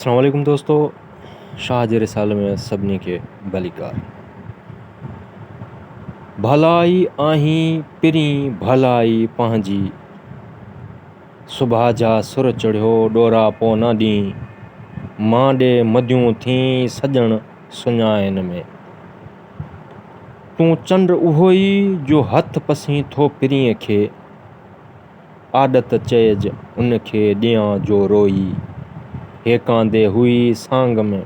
अस्सलाम वालेकुम दोस्तों, शाह जे रिसाल में सभिनी खे भलीकार। भलाई आहीं पिरीं भलाई पंहिंजी, सुबह जा सुर चढ़ियो ॾोरा पो न ॾींहुं, मां ॾे मदियूं थी सॼण सुञाइण में। तूं चंड उहो ई जो हथ पसीं थो पिरीअ खे, आदत चइज उनखे ॾियां जो रोई, हेकांदे हुई सांग में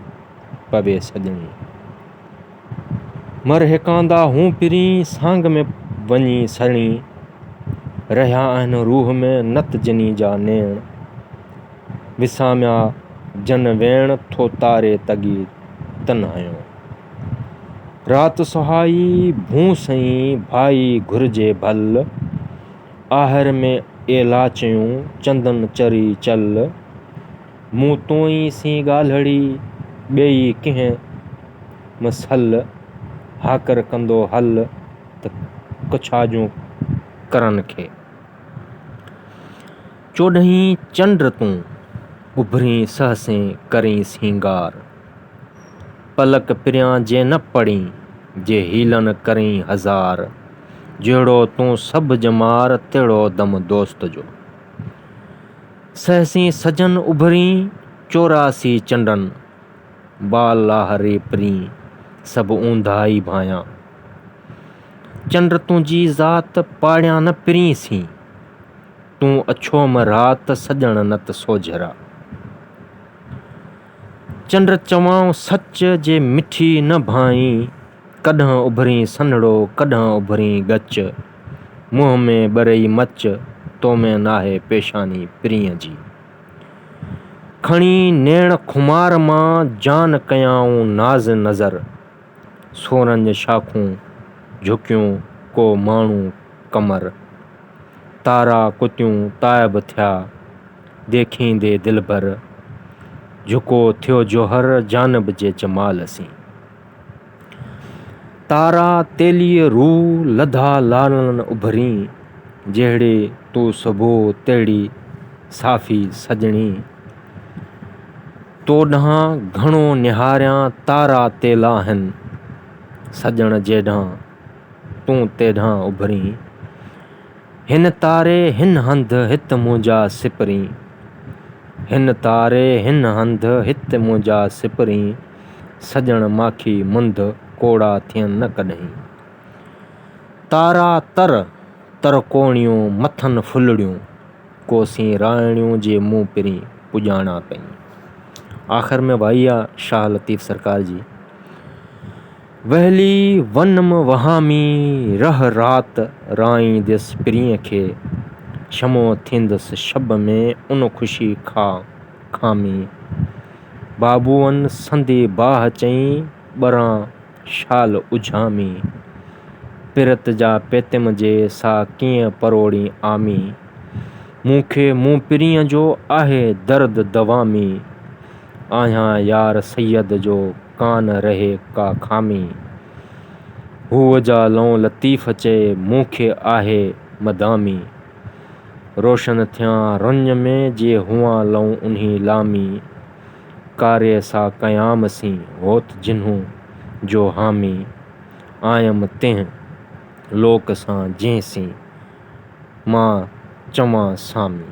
पवे सॼणी। मर हेकांदा हूं पिरीं सांग में वञी सड़ी, रहिया आहिनि रूह में नत जिनी जा नेण, विसामिया जन वेण थो तारे तगी तन्हायो। रात सुहाई भूं सई भाई घुरिजे भल, आहर में ए लाचयूं चंदन चरी चल, मूं तोई सी ॻाल्हड़ी ॿेई कंहिं मसल, हाकर कंदो हल त कुछाजूं करन खे। चोॾहीं चंड तूं उभरी सहसें करीं सींगार, पलक पिरियां जे न पड़ीं जे हीलन करीं हज़ार, जहिड़ो तूं सभ जमार तहिड़ो दम दोस्त जो। सहसीं सजन उभरी 84 चंडन, बाल लाहरे परीं सभु ऊंधा ई भायां। चंड तुंहिंजी ज़ात पाड़ियां न पिरीं सी, तूं अछोम रात सजण नत सोझरा। चंड चवां सच जे मिठी न भाईं, कॾहिं उभरी सन्हड़ो कॾहिं उभरी गच, मुंहं में ॿरई मच तो में नाहे पेशानी पिरीअ जी। खणी नेण खुमार मां जान कयाऊं नाज़ नज़र, सोरंज शाखूं झुकियूं को माण्हू कमर, तारा कुतियूं ताइब थिया देखींदे दिलबर, झुको थियो जोहर जानब जे जमाल सी। तारा तेलीअ रूह लधा लालन उभरी, जहिड़े तूं सुबुह तहिड़ी साफ़ी सजणी। तो ॾांहुं घणो निहारियां तारा तेला आहिनि, सजण जेॾां तूं तेॾां उभरी। हिन तारे हिन हंध हित मुंहिंजा सिपरी, हिन तारे हिन हंध हित मुंहिंजा सिपरी, सजण माखी मुंद कोड़ा थियनि न कॾहिं। तारा तर तरकोणियूं मथनि फुलड़ियूं, कोसी रायणियूं जे मूं पिरीं पुॼाणा कई। आख़िर में भाई आहे शाह लतीफ़ सरकार जी। वहली वनम वहामी रह रात राई दिस पिरीअ खे, क्षमो थींदुसि शब में उन ख़ुशी खामी। बाबूअन संदी बाह चई ॿरां शाल उझामी, पिरत जा पेतिम जे सा कीअं परोड़ी आमी। मूंखे मूं पिरीअ जो आहे दर्द दवामी, आहियां यार सैयद जो कान रहे का खामी। हूअ जा लऊं लतीफ़ चए मूंखे आहे मदामी, रोशन थियां रुञ में जे हुआं लऊं उन्ही लामी। कार्य सा कयाम सी होत जिन्हूं जो हामी, आयम तंहिं लोक सां जंहिंसी मां चवां सामी।